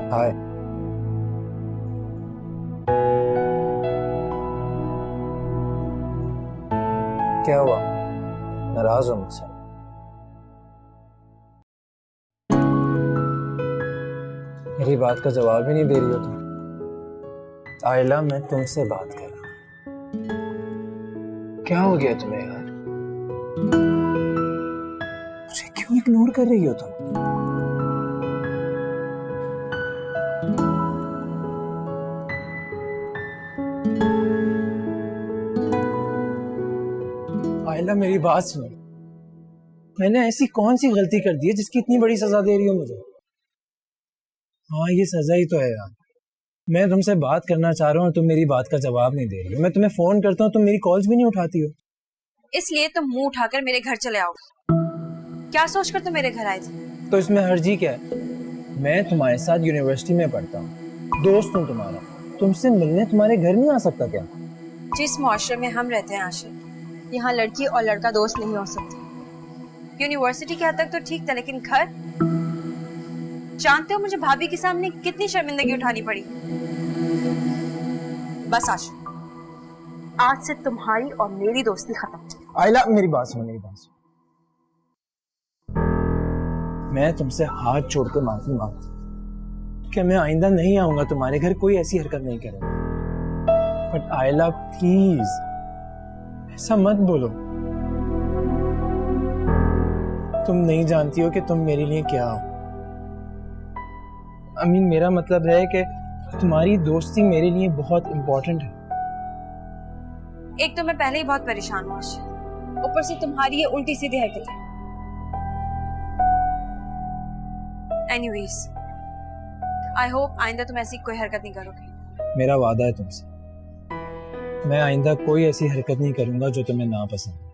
हाय। क्या हुआ? नाराज हो मुझसे? मेरी बात का जवाब ही नहीं दे रही हो तुम। आयला, मैं तुमसे बात कर रहा हूँ। क्या हो गया तुम्हें यार? मुझे क्यों इग्नोर कर रही हो तुम? आयला, मेरी बात सुनो। मैंने ऐसी कौन सी गलती कर दी है जिसकी इतनी बड़ी सजा दे रही हो मुझे? हाँ, ये सजा ही तो है यार। मैं तुमसे बात करना चाह रहा हूँ और तुम मेरी बात का जवाब नहीं दे रही हो। मैं तुम्हें फोन करता हूँ, तुम मेरी कॉल्स भी नहीं उठाती हो। इसलिए तुम मुंह उठाकर मेरे घर चले आओ। क्या सोचकर तुम मेरे घर आए थे? तो इसमें हर्जी क्या है? मैं तुम्हारे साथ यूनिवर्सिटी में पढ़ता हूँ, दोस्त हूँ तुम्हारा। तुमसे मिलने तुम्हारे घर नहीं आ सकता क्या? जिस मुआशरे में हम रहते हैं आशिक, यहाँ लड़की और लड़का दोस्त नहीं हो सकते। यूनिवर्सिटी के हद तक तो ठीक था, लेकिन घर, जानते हो मुझे भाभी के सामने कितनी शर्मिंदगी उठानी पड़ी। बस आशिक, आज से तुम्हारी और मेरी दोस्ती खत्म। आयला, मेरी बात सुनो, मेरी बात सुनो। मैं तुमसे हाथ जोड़ के माफी मांगता हूं कि मैं आइंदा नहीं आऊंगा तुम्हारे घर, कोई ऐसी हरकत नहीं करूंगा। बट आयला प्लीज, ऐसा मत बोलो। तुम नहीं जानती हो कि तुम मेरे लिए क्या हो। अमीन, मेरा मतलब है कि तुम्हारी दोस्ती मेरे लिए बहुत इंपॉर्टेंट है। एक तो मैं पहले ही बहुत परेशान हूँ आशिक, ऊपर से तुम्हारी ये उल्टी सीधी हरकतें। एनीवेज, आई होप आइंदा तुम ऐसी कोई हरकत नहीं करोगे। मेरा वादा है तुमसे, मैं आइंदा कोई ऐसी हरकत नहीं करूंगा जो तुम्हें नापसंद है।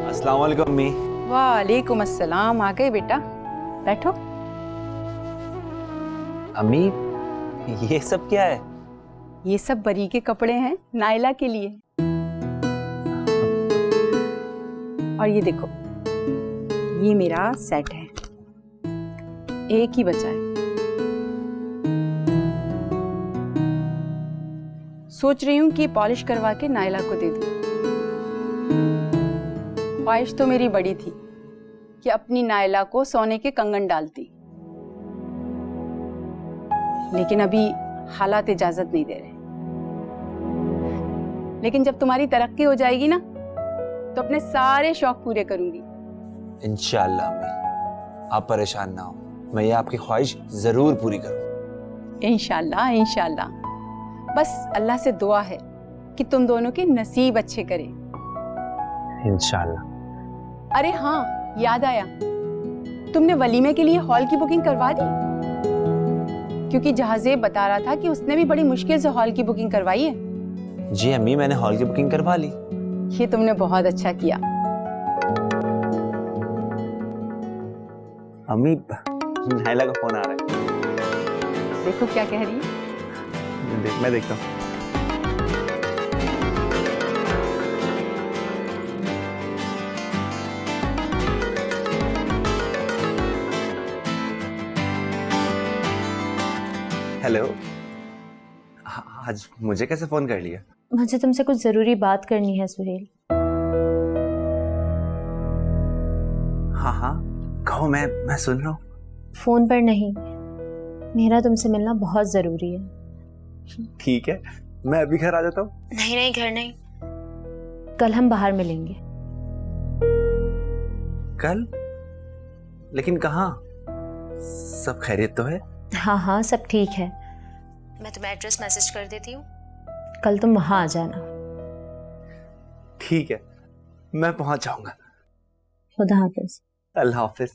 अस्सलाम वालेकुम अम्मी। वालेकुम अस्सलाम। आ गए बेटा, बैठो। अम्मी, ये सब क्या है? ये सब बरी के कपड़े हैं नायला के लिए। और ये देखो, ये मेरा सेट है, एक ही बचा है। सोच रही हूँ कि पॉलिश करवा के नायला को दे दूँ। ख्वाहिश तो मेरी बड़ी थी कि अपनी नायला को सोने के कंगन डालती, लेकिन अभी हालात इजाजत नहीं दे रहे। लेकिन जब तुम्हारी तरक्की हो जाएगी ना, तो अपने सारे शौक पूरे करूंगी। इंशाअल्लाह अम्मी, आप परेशान ना हो, मैं ये आपकी ख्वाहिश जरूर पूरी करूँ। इंशाल्लाह इंशाल्लाह। बस अल्लाह से दुआ है कि तुम दोनों के नसीब अच्छे करे। इंशाअल्लाह। अरे हाँ, याद आया, तुमने वलीमे के लिए हॉल की बुकिंग करवा दी? क्योंकि जहाज़ेब बता रहा था कि उसने भी बड़ी मुश्किल से हॉल की बुकिंग करवाई है। जी अम्मी, मैंने हॉल की बुकिंग करवा ली। ये तुमने बहुत अच्छा किया। अम्मी, नायला का फोन आ रहा है। देखो क्या कह रही है। मैं देखता हूँ। हेलो, आज मुझे कैसे फोन कर लिया? मुझे तुमसे कुछ जरूरी बात करनी है सुहेल। हाँ हाँ, कहो, मैं सुन रहा हूँ। फोन पर नहीं, मेरा तुमसे मिलना बहुत जरूरी है। ठीक है, मैं अभी घर आ जाता हूँ। नहीं नहीं, घर नहीं, कल हम बाहर मिलेंगे। कल? लेकिन कहाँ? सब खैरियत तो है? हाँ हाँ, सब ठीक है। मैं तुम्हें एड्रेस मैसेज कर देती हूँ, कल तुम वहां आ जाना। ठीक है, मैं पहुंच जाऊंगा। खुदा हाफिज। अल्लाह हाफिज।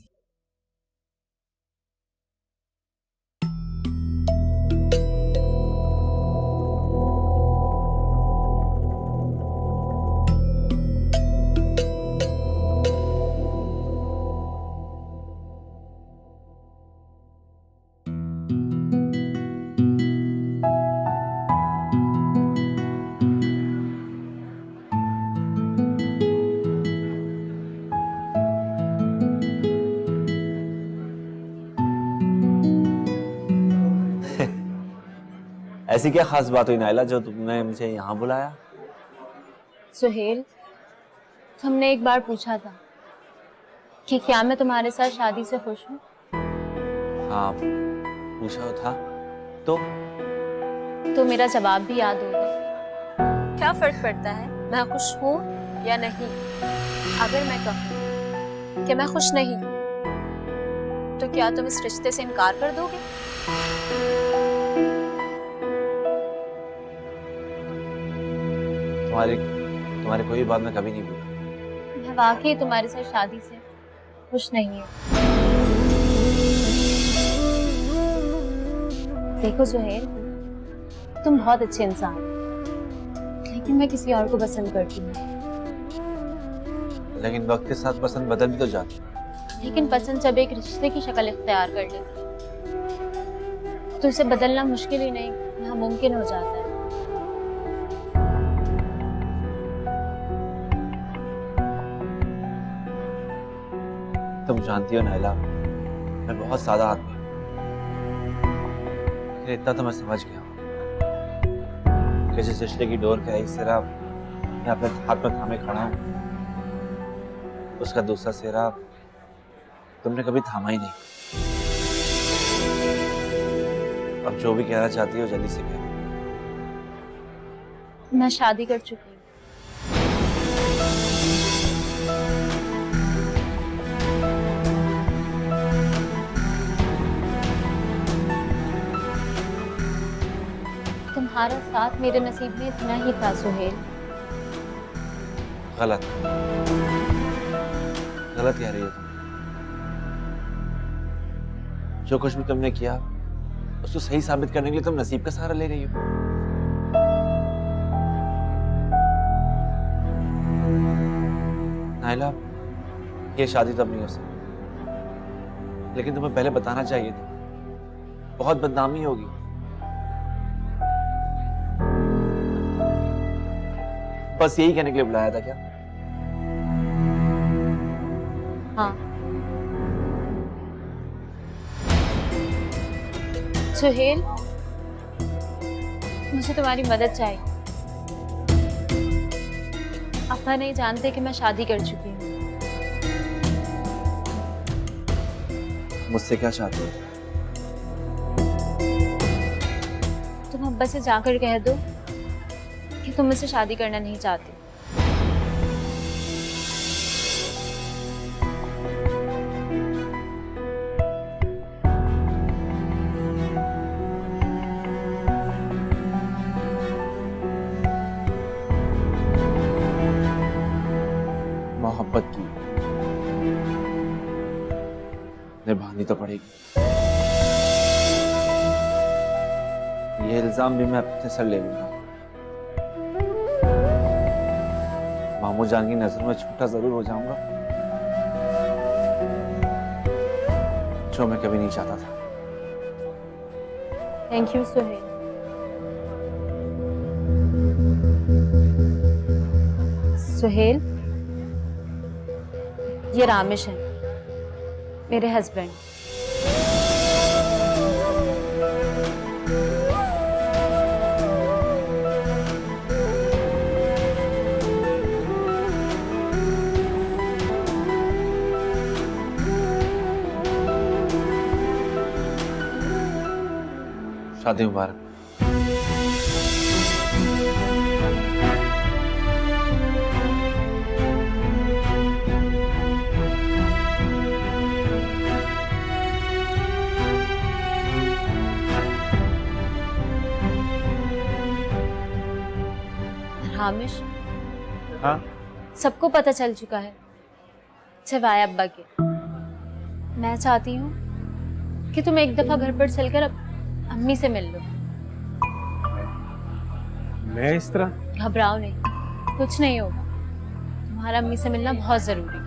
ऐसी क्या खास बात हुई नाइला जो तुमने मुझे यहाँ बुलाया? सुहेल, तुमने एक बार पूछा था कि क्या मैं तुम्हारे साथ शादी से खुश हूँ। हाँ, पूछा था तो मेरा जवाब भी याद होगा। क्या फर्क पड़ता है मैं खुश हूँ या नहीं? अगर मैं कहूँ कि मैं खुश नहीं तो क्या तुम इस रिश्ते से इनकार कर दोगे? तुम्हारी कोई बात मैं कभी नहीं भूला। मैं वाकई तुम्हारे साथ शादी से खुश नहीं हूँ। देखो सुहेल, तुम बहुत अच्छे इंसान हो, लेकिन मैं किसी और को पसंद करती हूँ। लेकिन वक्त के साथ पसंद बदल भी तो जाती है। लेकिन पसंद जब एक रिश्ते की शक्ल इख्तियार कर लेती तो उसे बदलना मुश्किल ही नहीं नामुमकिन हो जाता है। तुम जानती हो नाइला, मैं बहुत सादा आदमी हूँ, लेकिन इतना तो मैं समझ गया हूँ कि जिस रिश्ते की डोर का एक सिरा मैं अपने हाथ में थामे खड़ा हूँ, उसका दूसरा सिरा तुमने कभी थामा ही नहीं। अब जो भी कहना चाहती हो जल्दी से कह। मैं शादी कर चुकी हूँ। तुम्हारा साथ मेरे नसीब में इतना ही था सुहेल। गलत कह रही हो तुम। जो कुछ भी तुमने किया उसको सही साबित करने के लिए तुम नसीब का सहारा ले रही हो। नाइला, ये शादी तो अब नहीं हो सकती, लेकिन तुम्हें पहले बताना चाहिए था। बहुत बदनामी होगी। बस यही कहने के लिए बुलाया था क्या? हाँ सुहेल, मुझे तुम्हारी मदद चाहिए। अपा नहीं जानते कि मैं शादी कर चुकी हूँ। मुझसे क्या चाहते हो? तुम अब्बा से जाकर कह दो कि तुम मुझसे शादी करना नहीं चाहती। मोहब्बत की निभानी तो पड़ेगी। ये इल्जाम भी मैं अपने सर ले लूंगा। मामू जान की नजर में छोटा जरूर हो जाऊंगा, जो मैं कभी नहीं चाहता था। Thank you Suhail. सुहेल, ये रामेश है, मेरे हस्बैंड। शादी मुबारक। रामेश, हाँ? सबको पता चल चुका है सिवाय अब्बा के। मैं चाहती हूँ कि तुम एक दफा घर पर चलकर अम्मी से मिल लो। मैं इस तरह? घबराओ नहीं, कुछ नहीं होगा। तुम्हारा अम्मी से मिलना बहुत जरूरी है।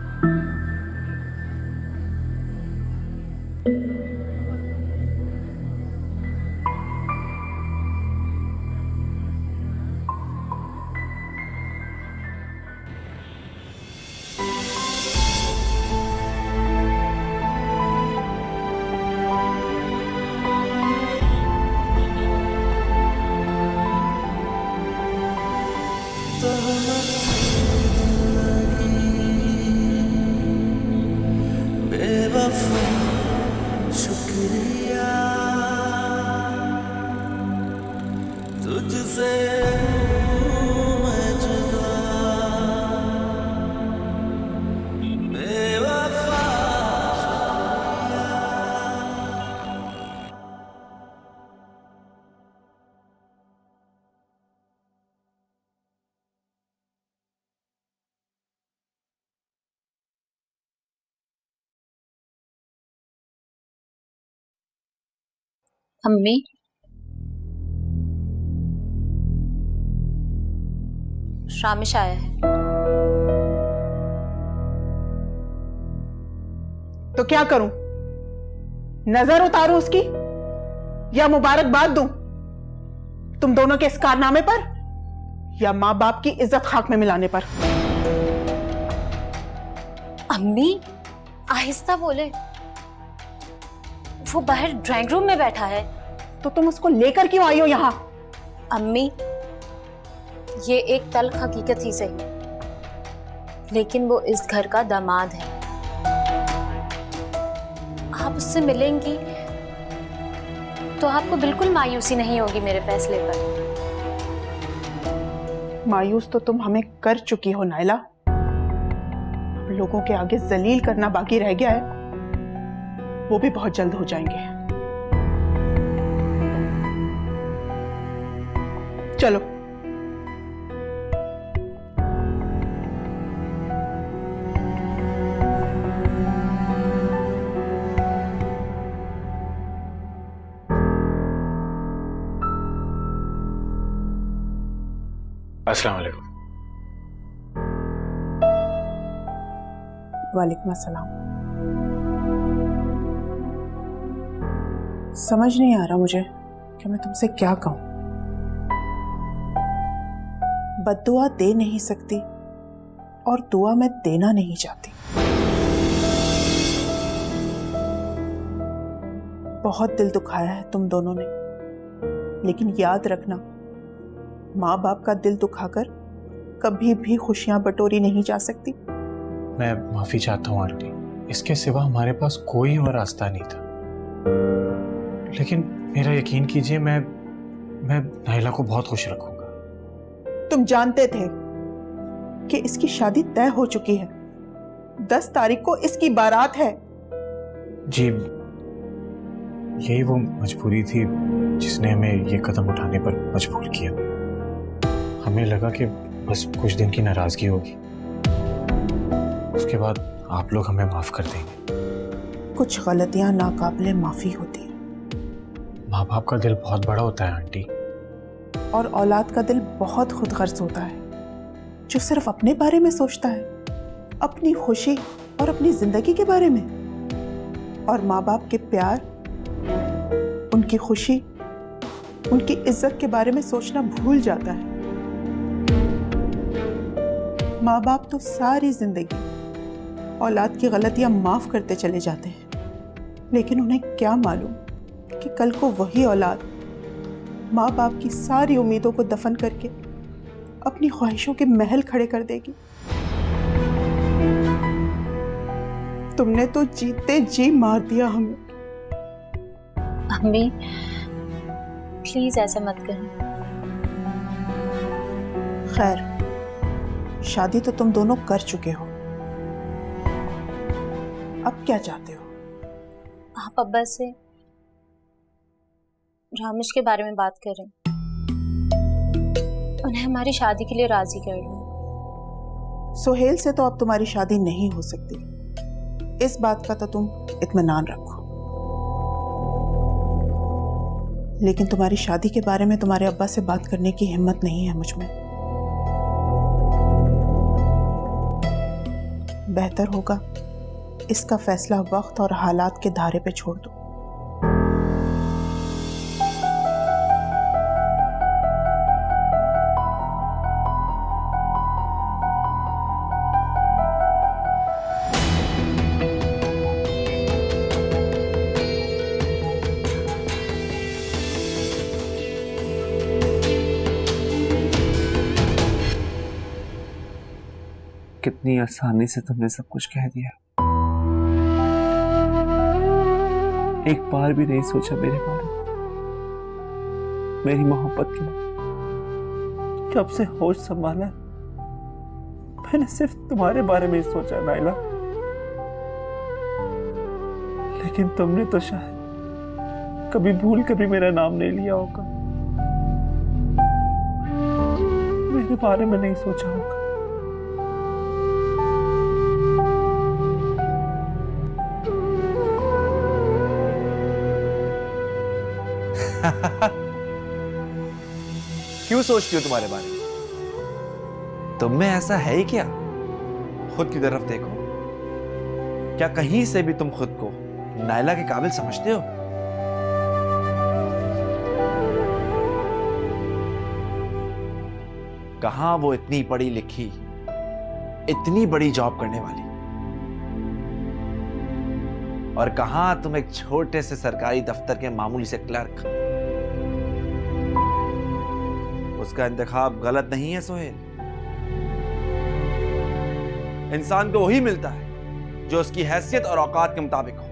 अम्मी, शामिश आया है। तो क्या करूं? नजर उतारूं उसकी या मुबारकबाद दूं तुम दोनों के इस कारनामे पर, या मां बाप की इज्जत खाक में मिलाने पर? अम्मी, आहिस्ता बोले। वो बाहर ड्राइंग रूम में बैठा है। तो तुम उसको लेकर क्यों आई हो यहां? अम्मी, ये एक तल्ख हकीकत ही सही, लेकिन वो इस घर का दामाद है। आप उससे मिलेंगी तो आपको बिल्कुल मायूसी नहीं होगी मेरे फैसले पर। मायूस तो तुम हमें कर चुकी हो नाइला। अब लोगों के आगे जलील करना बाकी रह गया है, वो भी बहुत जल्द हो जाएंगे। चलो। अस्सलाम वालेकुम। वालेकुम अस्सलाम। समझ नहीं आ रहा मुझे कि मैं तुमसे क्या कहूं। बद्दुआ दे नहीं सकती और दुआ मैं देना नहीं चाहती। बहुत दिल दुखाया है तुम दोनों ने, लेकिन याद रखना, माँ बाप का दिल दुखाकर कभी भी खुशियां बटोरी नहीं जा सकती। मैं माफी चाहता हूँ आंटी, इसके सिवा हमारे पास कोई और रास्ता नहीं था। लेकिन मेरा यकीन कीजिए, मैं नाइला को बहुत खुश रखूंगा। तुम जानते थे कि इसकी शादी तय हो चुकी है। 10 तारीख को इसकी बारात है। जी, यही वो मजबूरी थी जिसने हमें ये कदम उठाने पर मजबूर किया। हमें लगा कि बस कुछ दिन की नाराजगी होगी, उसके बाद आप लोग हमें माफ कर देंगे। कुछ गलतियां नाकाबिले माफी होती हैं। माँ बाप का दिल बहुत बड़ा होता है आंटी, और औलाद का दिल बहुत खुदगर्ज होता है, जो सिर्फ अपने बारे में सोचता है, अपनी खुशी और अपनी जिंदगी के बारे में। और माँ बाप के प्यार, उनकी खुशी, उनकी इज्जत के बारे में सोचना भूल जाता है। माँ बाप तो सारी जिंदगी औलाद की गलतियां माफ करते चले जाते हैं, लेकिन उन्हें क्या मालूम कि कल को वही औलाद माँ बाप की सारी उम्मीदों को दफन करके अपनी ख्वाहिशों के महल खड़े कर देगी। तुमने तो जीते जी मार दिया हमें। अम्मी, प्लीज ऐसा मत करें। खैर, शादी तो तुम दोनों कर चुके हो, अब क्या चाहते हो? आप अब्बा से रामिश के बारे में बात करें, उन्हें हमारी शादी के लिए राजी कर लो। सुहेल से तो अब तुम्हारी शादी नहीं हो सकती, इस बात का तो तुम इत्मीनान रखो। लेकिन तुम्हारी शादी के बारे में तुम्हारे अब्बा से बात करने की हिम्मत नहीं है मुझ में। बेहतर होगा इसका फैसला वक्त और हालात के धारे पे छोड़ दो। कितनी आसानी से तुमने सब कुछ कह दिया। एक बार भी नहीं सोचा मेरे बारे में, मेरी मोहब्बत के लिए। कब से होश संभाला है, मैंने सिर्फ तुम्हारे बारे में ही सोचा नाइला। लेकिन तुमने तो शायद कभी भूल के भी मेरा नाम नहीं लिया होगा, मेरे बारे में नहीं सोचा होगा। क्यों सोचती हो तुम्हारे बारे में? तुम में ऐसा है ही क्या? खुद की तरफ देखो। क्या कहीं से भी तुम खुद को नायला के काबिल समझते हो? कहां वो इतनी पढ़ी लिखी, इतनी बड़ी जॉब करने वाली, और कहां तुम एक छोटे से सरकारी दफ्तर के मामूली से क्लर्क। उसका इंतखाब गलत नहीं है सोहेल। इंसान को वही मिलता है जो उसकी हैसियत और औकात के मुताबिक हो।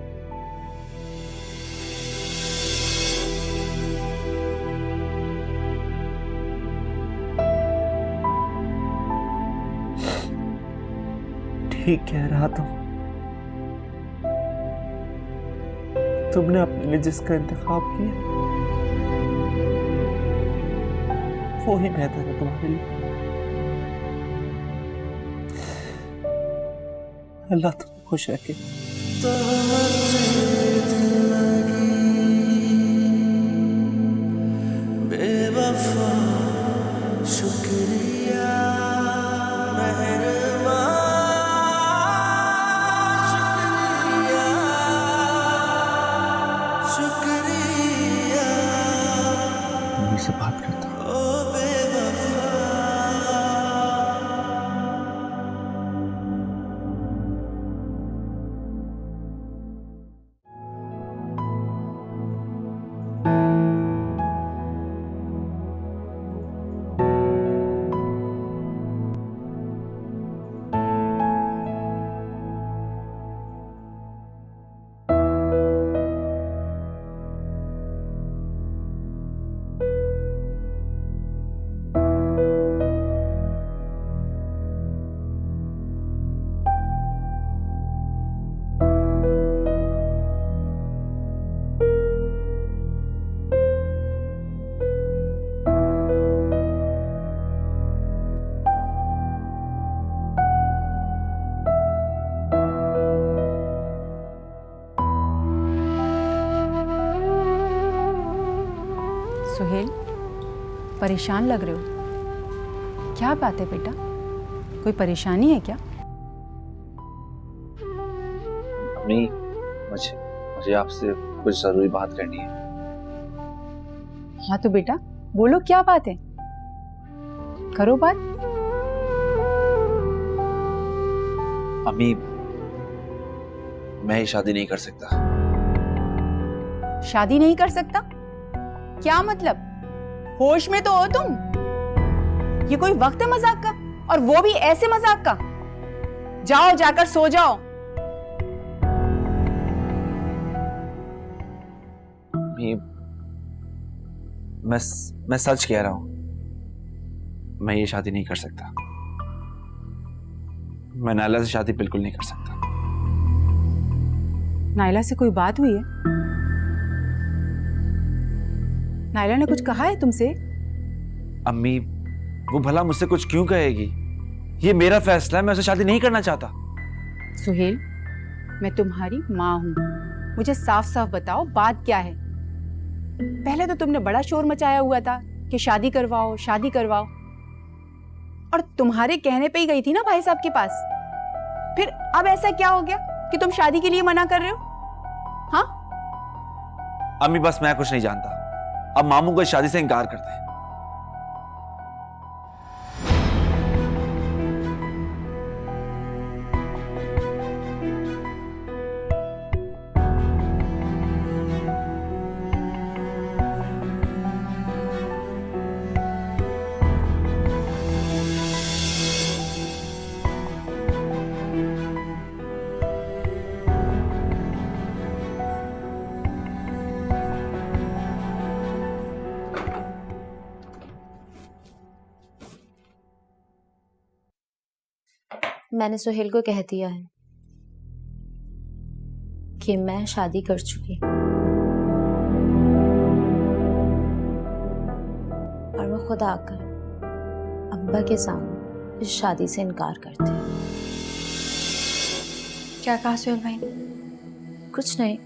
ठीक कह रहा तुमने अपने लिए जिसका इंतखाब किया वो ही बेहतर है तुम्हारे लिए। अल्लाह तुम खुश रखे। बेवफा शुक्रिया से बात करता हूँ। सुहेल, परेशान लग रहे हो। क्या बात है बेटा, कोई परेशानी है क्या? अम्मी, मुझे आपसे कुछ जरूरी बात करनी है। हाँ तो बेटा बोलो, क्या बात है, करो बात। अम्मी, मैं ये शादी नहीं कर सकता। शादी नहीं कर सकता? क्या मतलब? होश में तो हो तुम? ये कोई वक्त है मजाक का, और वो भी ऐसे मजाक का? जाओ, जाकर सो जाओ। मैं सच कह रहा हूं, मैं ये शादी नहीं कर सकता। मैं नायला से शादी बिल्कुल नहीं कर सकता। नायला से कोई बात हुई है? नायला ने कुछ कहा है तुमसे? अम्मी, वो भला मुझसे कुछ क्यों कहेगी? ये मेरा फैसला है, मैं उसे शादी नहीं करना चाहता। सुहेल, मैं तुम्हारी माँ हूँ, मुझे साफ साफ बताओ बात क्या है। पहले तो तुमने बड़ा शोर मचाया हुआ था कि शादी करवाओ शादी करवाओ, और तुम्हारे कहने पे ही गई थी ना भाई साहब के पास। फिर अब ऐसा क्या हो गया कि तुम शादी के लिए मना कर रहे हो? हाँ अम्मी, बस मैं कुछ नहीं जानता। अब मामू को इस शादी से इनकार करते हैं। मैंने सुहेल को कह दिया है कि मैं शादी कर चुकी, और वो खुद आकर अब्बा के सामने इस शादी से इनकार करते हैं। क्या कहा सुहेल भाई ने? कुछ नहीं,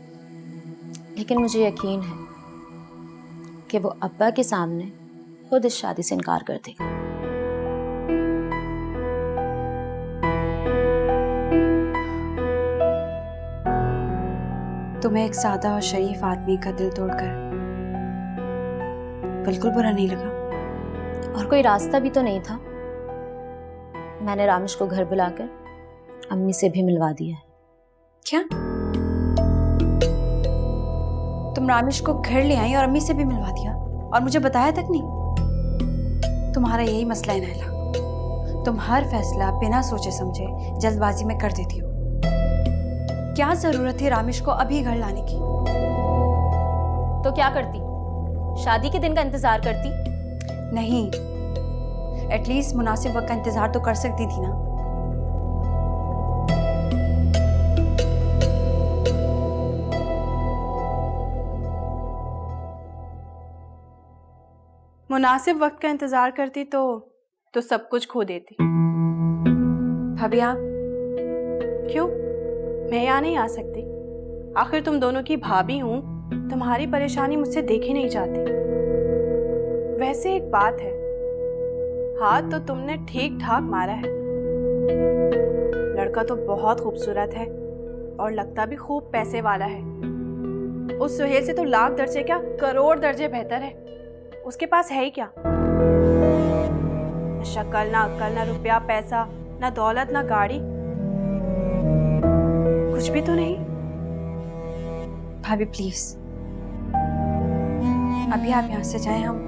लेकिन मुझे यकीन है कि वो अब्बा के सामने खुद इस शादी से इनकार कर देगा। तुम्हें एक सादा और शरीफ आदमी का दिल तोड़कर बिल्कुल बुरा नहीं लगा? और कोई रास्ता भी तो नहीं था। मैंने रामेश को घर बुलाकर अम्मी से भी मिलवा दिया है। क्या तुम रामेश को घर ले आई और अम्मी से भी मिलवा दिया और मुझे बताया तक नहीं? तुम्हारा यही मसला है नायला, तुम हर फैसला बिना सोचे समझे जल्दबाजी में कर देती हो। क्या जरूरत थी रामेश को अभी घर लाने की? तो क्या करती? शादी के दिन का इंतजार करती? नहीं, एटलीस्ट मुनासिब वक्त का इंतजार तो कर सकती थी ना। मुनासिब वक्त का इंतजार करती तो सब कुछ खो देती। भाभी आप क्यों? मैं यहाँ नहीं आ सकती? आखिर तुम दोनों की भाभी हूँ, तुम्हारी परेशानी मुझसे देखी नहीं जाती। वैसे एक बात है, हाथ तो तुमने ठीक ठाक मारा है। लड़का तो बहुत खूबसूरत है और लगता भी खूब पैसे वाला है। उस सुहेल से तो लाख दर्जे क्या करोड़ दर्जे बेहतर है। उसके पास है ही क्या? न शक्ल, ना अक्ल, ना रुपया पैसा, ना दौलत, ना गाड़ी, कुछ भी तो नहीं। भाभी प्लीज अभी आप यहाँ से जाएं, हम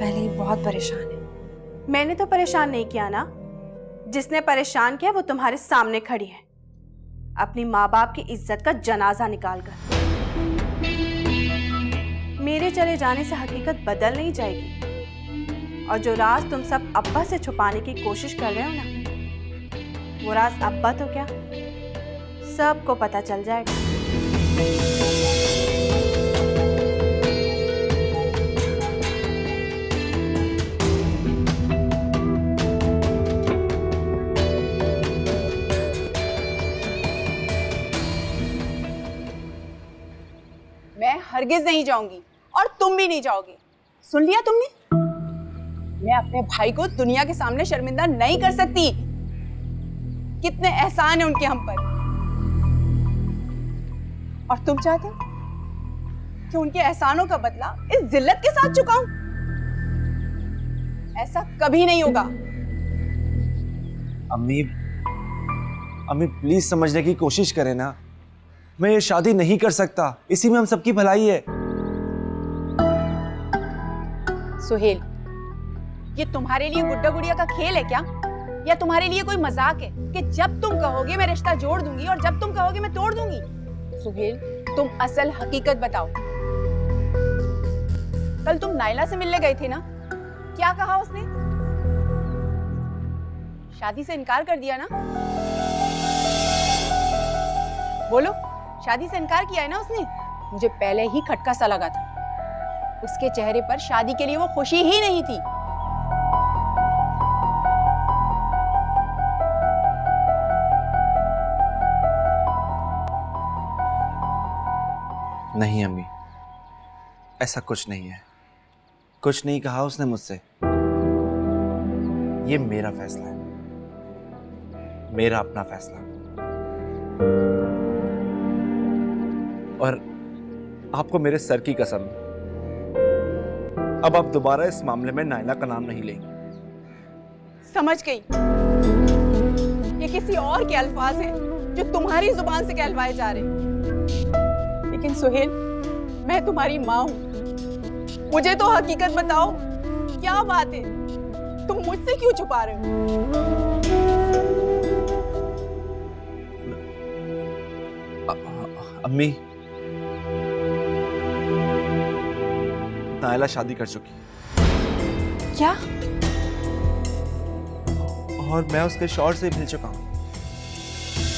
पहले ही बहुत परेशान हैं। मैंने तो परेशान नहीं किया ना, जिसने परेशान किया वो तुम्हारे सामने खड़ी है, अपनी माँ बाप की इज्जत का जनाजा निकाल कर। मेरे चले जाने से हकीकत बदल नहीं जाएगी, और जो राज तुम सब अब्बा से छुपाने की कोशिश कर रहे हो ना, वो राज अब्बा तो क्या सबको पता चल जाएगा। मैं हरगिज नहीं जाऊंगी और तुम भी नहीं जाओगे। सुन लिया तुमने? मैं अपने भाई को दुनिया के सामने शर्मिंदा नहीं कर सकती। कितने एहसान है उनके हम पर, और तुम चाहते हो कि उनके एहसानों का बदला इस जिल्लत के साथ चुकाऊं? ऐसा कभी नहीं होगा। अम्मी, अम्मी प्लीज समझने की कोशिश करें ना। मैं ये शादी नहीं कर सकता, इसी में हम सबकी भलाई है। सुहेल, ये तुम्हारे लिए गुड्डा गुड़िया का खेल है क्या, या तुम्हारे लिए कोई मजाक है कि जब तुम कहोगे मैं रिश्ता जोड़ दूंगी और जब तुम कहोगे मैं तोड़ दूंगी? सुहेल, तुम असल हकीकत बताओ। कल तुम नायला से मिलने गए थे ना, क्या कहा उसने? शादी से इनकार कर दिया ना? बोलो, शादी से इनकार किया है ना उसने? मुझे पहले ही खटका सा लगा था। उसके चेहरे पर शादी के लिए वो खुशी ही नहीं थी। नहीं अम्मी, ऐसा कुछ नहीं है। कुछ नहीं कहा उसने मुझसे। ये मेरा फैसला है, मेरा अपना फैसला। और आपको मेरे सर की कसम, अब आप दोबारा इस मामले में नायला का नाम नहीं लेंगे। समझ गई, ये किसी और के अल्फाज हैं जो तुम्हारी जुबान से कहलवाए जा रहे हैं। लेकिन सुहेल, मैं तुम्हारी माँ हूं, मुझे तो हकीकत बताओ, क्या बात है, तुम मुझसे क्यों छुपा रहे हो? अम्मी, नायला शादी कर चुकी है। क्या? और मैं उसके शौहर से मिल चुका हूं।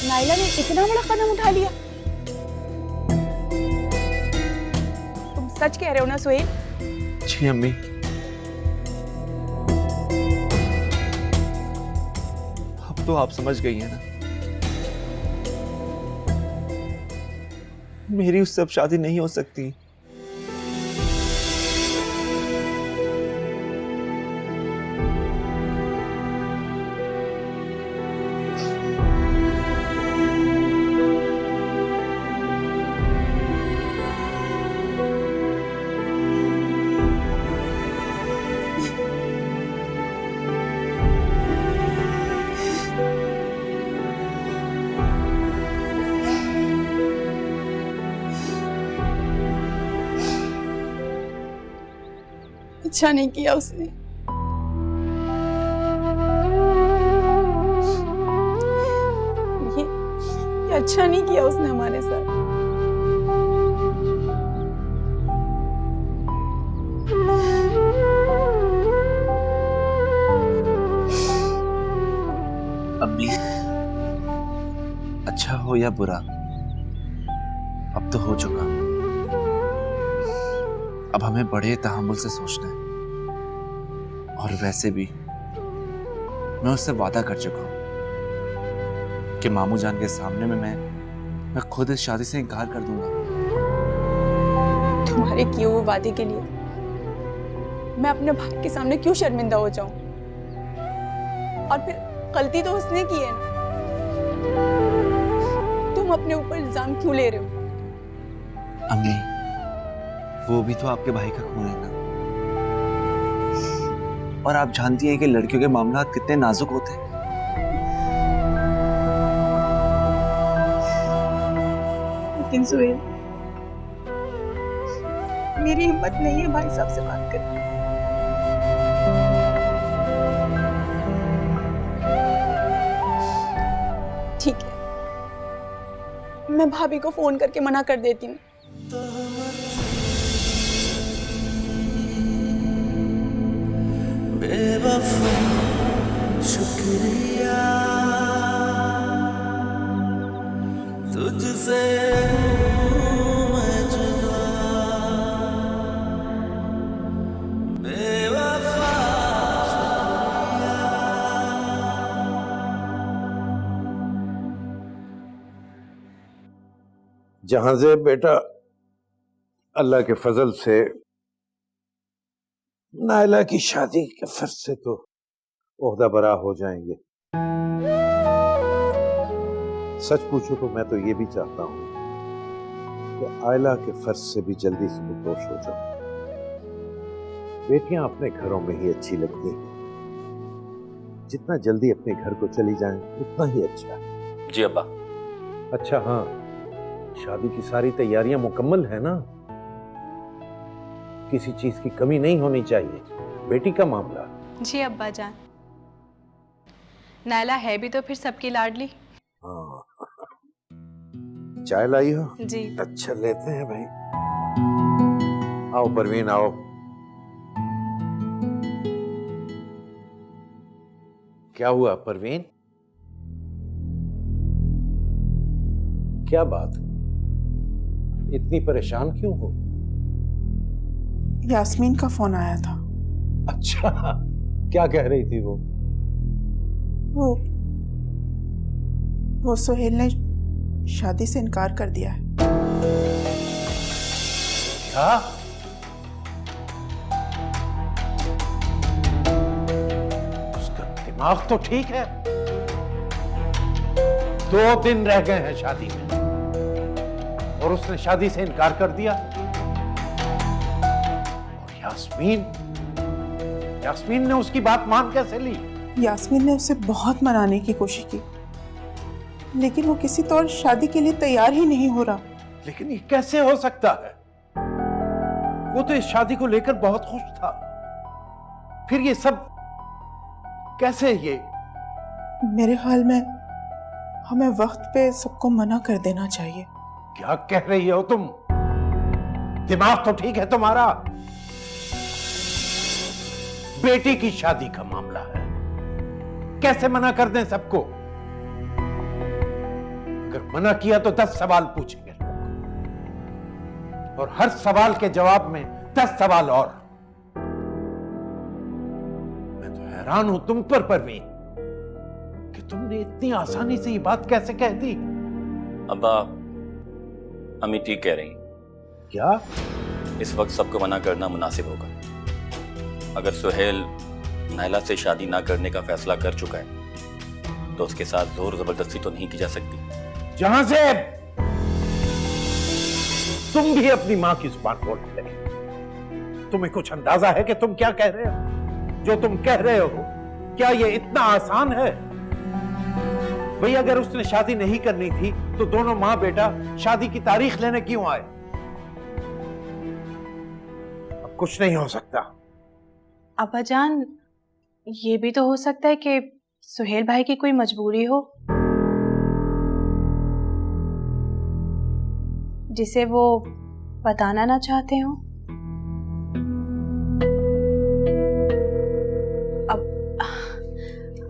नायला ने इतना बड़ा कदम उठा लिया? तुम सच कह रहे हो ना सुहेल? जी अम्मी। अब तो आप समझ गई हैं ना, मेरी उससे अब शादी नहीं हो सकती। अच्छा नहीं किया उसने। ये अच्छा नहीं किया उसने हमारे साथ। अम्मी, अच्छा हो या बुरा, अब तो हो चुका। अब हमें बड़े तहम्मुल से सोचना है। और वैसे भी मैं उससे वादा कर चुका हूं कि मामू जान के सामने में मैं खुद इस शादी से इनकार कर दूंगा। तुम्हारे किए हुए वादे के लिए मैं अपने भाई के सामने क्यों शर्मिंदा हो जाऊं? और फिर गलती तो उसने की है ना। तुम अपने ऊपर इल्जाम क्यों ले रहे हो? अम्मी, वो भी तो आपके भाई का खून है ना। और आप जानती हैं कि लड़कियों के मामला कितने नाजुक होते हैं। लेकिन सुहेल, मेरी हिम्मत नहीं है भाई साहब से बात करने। ठीक है, मैं भाभी को फोन करके मना कर देती हूँ। बेवफा शुक्रिया तुझसे मैं जुदा, बेवफा जहांज़ेब बेटा, अल्लाह के फजल से नायला की शादी के फर्ज से तो ओहदा बरा हो जाएंगे। सच पूछो तो मैं तो ये भी चाहता हूं कि आयला के फर्ज से भी जल्दी से निर्दोष हो जाऊं। बेटियां अपने घरों में ही अच्छी लगती हैं। जितना जल्दी अपने घर को चली जाएं उतना ही अच्छा है। जी अब्बा। अच्छा हाँ, शादी की सारी तैयारियां मुकम्मल है ना? किसी चीज की कमी नहीं होनी चाहिए। बेटी का मामला। जी अब्बा जान। नायला है भी तो फिर सबकी लाडली। हाँ, चाय लाई हो? जी। अच्छा लेते हैं भाई। आओ परवीन आओ। क्या हुआ परवीन? क्या बात, इतनी परेशान क्यों हो? यास्मीन का फोन आया था। अच्छा, क्या कह रही थी वो? वो सुहेल ने शादी से इनकार कर दिया है। क्या? उसका दिमाग तो ठीक है। 2 दिन रह गए हैं शादी में और उसने शादी से इनकार कर दिया। और यास्मीन ने उसकी बात मान कैसे ली? यास्मीन ने उसे बहुत मनाने की कोशिश की, लेकिन वो किसी तौर शादी के लिए तैयार ही नहीं हो रहा। लेकिन ये कैसे हो सकता है? वो तो इस शादी को लेकर बहुत खुश था। फिर ये सब कैसे? ये मेरे ख्याल में हमें वक्त पे सबको मना कर देना चाहिए। क्या कह रही हो तुम? दिमाग तो ठीक है तुम्हारा? बेटी की शादी का मामला है, कैसे मना कर दें सबको? अगर मना किया तो 10 सवाल पूछेंगे लोग, और हर सवाल के जवाब में 10 सवाल और। मैं तो हैरान हूं तुम पर परवीन कि तुमने इतनी आसानी से ये बात कैसे कह दी। अब्बा, अम्मी ठीक कह रही। क्या? इस वक्त सबको मना करना मुनासिब होगा। अगर सुहेल नायला से शादी ना करने का फैसला कर चुका है तो उसके साथ जोर जबरदस्ती तो नहीं की जा सकती। जहांज़ेब, तुम भी अपनी मां की जुबान बोलने लगे। तुम्हें कुछ अंदाजा है कि तुम क्या कह रहे हो? जो तुम कह रहे हो क्या ये इतना आसान है? भाई अगर उसने शादी नहीं करनी थी तो दोनों मां बेटा शादी की तारीख लेने क्यों आए? अब कुछ नहीं हो सकता। अब्बा जान, ये भी तो हो सकता है कि सुहेल भाई की कोई मजबूरी हो जिसे वो बताना ना चाहते हो।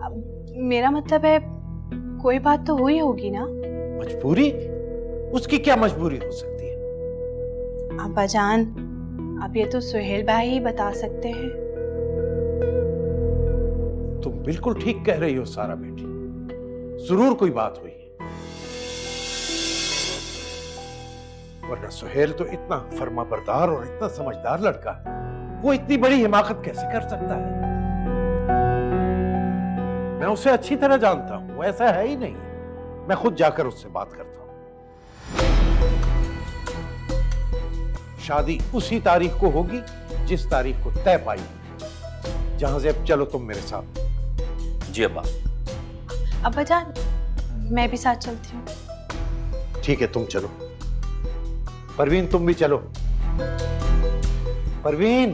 अब मेरा मतलब है कोई बात तो हुई होगी ना। मजबूरी? उसकी क्या मजबूरी हो सकती है? अब्बा जान, अब ये तो सुहेल भाई ही बता सकते हैं। तुम बिल्कुल ठीक कह रही हो सारा बेटी, जरूर कोई बात हुई है, वरना सुहेल तो इतना फर्माबरदार और इतना समझदार लड़का है, वो इतनी बड़ी हिमाकत कैसे कर सकता है? मैं उसे अच्छी तरह जानता हूं, वो ऐसा है ही नहीं। मैं खुद जाकर उससे बात करता हूं। शादी उसी तारीख को होगी जिस तारीख को तय पाई। जहांजेब, चलो तुम मेरे साथ। जी अब्बा। अब्बा जान, मैं भी साथ चलती हूँ। ठीक है, तुम चलो। परवीन, तुम भी चलो। परवीन,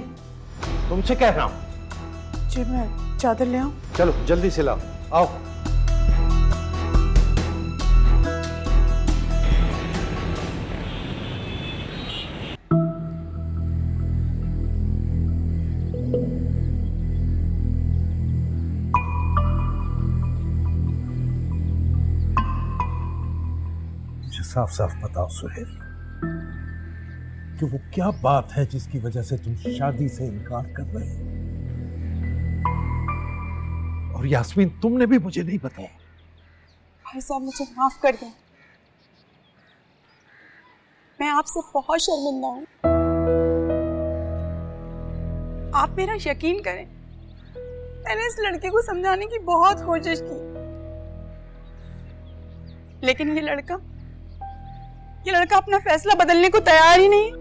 तुमसे कह रहा हूं। जी, मैं चादर ले आऊं? चलो जल्दी से लाओ, आओ। मुझे साफ साफ बताओ सुहेल, कि वो क्या बात है जिसकी वजह से तुम शादी से इनकार कर रहे हो? और यास्मीन, तुमने भी मुझे नहीं बताया। भाई साहब, मुझे माफ कर दें, मैं आपसे बहुत शर्मिंदा हूँ। आप मेरा यकीन करें, मैंने इस लड़के को समझाने की बहुत कोशिश की, लेकिन ये लड़का अपना फैसला बदलने को तैयार ही नहीं।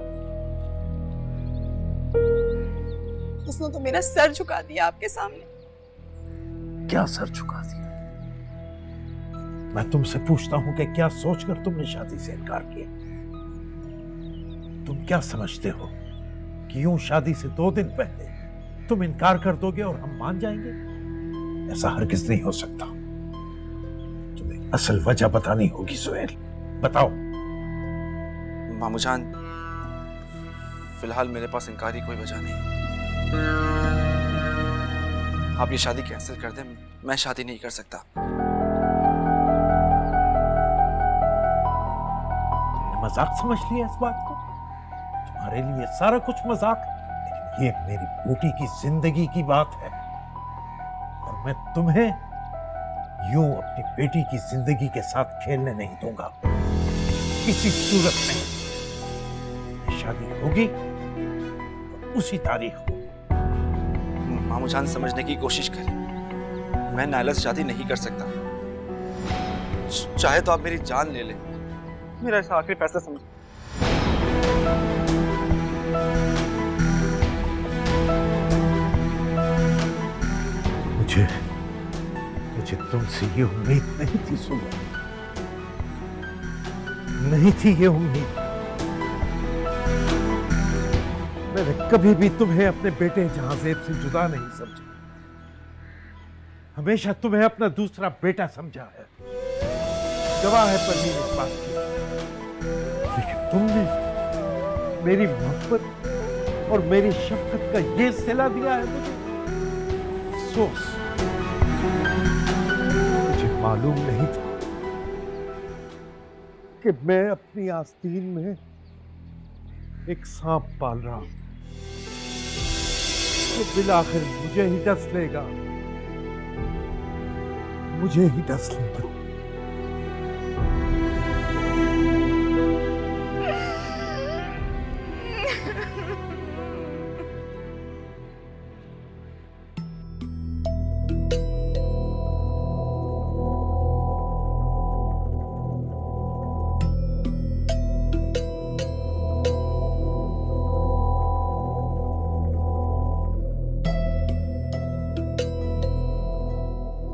उसने तो मेरा सर झुका दिया आपके सामने। क्या सर झुका दिया? मैं तुमसे पूछता हूं कि क्या सोचकर तुमने शादी से इनकार किया? तुम क्या समझते हो कि यूं शादी से 2 दिन पहले तुम इनकार कर दोगे और हम मान जाएंगे? ऐसा हरगिज नहीं हो सकता। तुम्हें असल वजह बतानी होगी सुहेल, बताओ। मामूजान, फिलहाल मेरे पास इनकार की कोई वजह नहीं। आप ये शादी कैंसिल कर दें, मैं शादी नहीं कर सकता। तुमने मजाक समझ लिया इस बात को? तुम्हारे लिए सारा कुछ मजाक, लेकिन ये मेरी बेटी की जिंदगी की बात है और मैं तुम्हें यूं अपनी बेटी की जिंदगी के साथ खेलने नहीं दूंगा, किसी सूरत में। शादी होगी और उसी तारीख को। मामूजान, समझने की कोशिश करें, मैं नायला से शादी नहीं कर सकता। चाहे तो आप मेरी जान ले लें, मेरा आखिरी फैसला समझ। मुझे तुमसे ये उम्मीद नहीं थी सुबह, नहीं थी ये उम्मीद। मैंने कभी भी तुम्हें अपने बेटे जहांजेब से जुदा नहीं समझा, हमेशा तुम्हें अपना दूसरा बेटा समझा है। गवाह है परवीन इस बात की। लेकिन तुमने मेरी मोहब्बत और मेरी शफकत का ये सिला दिया है मुझे। अफसोस, मुझे मालूम नहीं था कि मैं अपनी आस्तीन में एक सांप पाल रहा हूं, तो बिलाखिर मुझे ही डस लेगा, मुझे ही डस लेगा।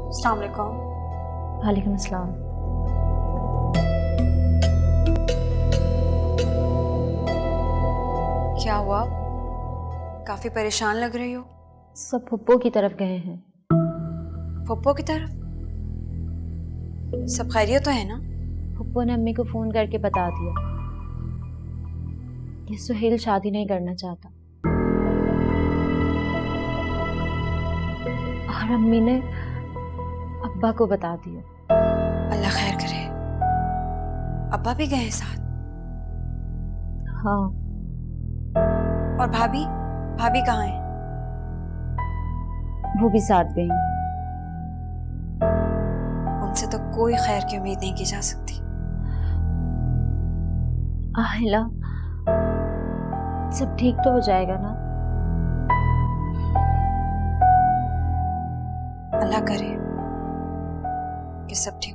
अस्सलाम वालेकुम। वालेकुम अस्सलाम। क्या हुआ? काफी परेशान लग रही हो। सब फुप्पो की तरफ गए हैं। फुप्पो की तरफ? सब खैरियत तो है ना? फुप्पो ने अम्मी को फोन करके बता दिया कि सुहेल शादी नहीं करना चाहता, और अम्मी ने अब्बा को बता दिया। अल्लाह खैर करे। अब्बा भी गए साथ? हाँ। और भाभी? भाभी कहाँ है? वो भी साथ गई। उनसे तो कोई खैर की उम्मीद नहीं की जा सकती। आहिला, सब ठीक तो हो जाएगा ना? अल्लाह करे कि सब ठीक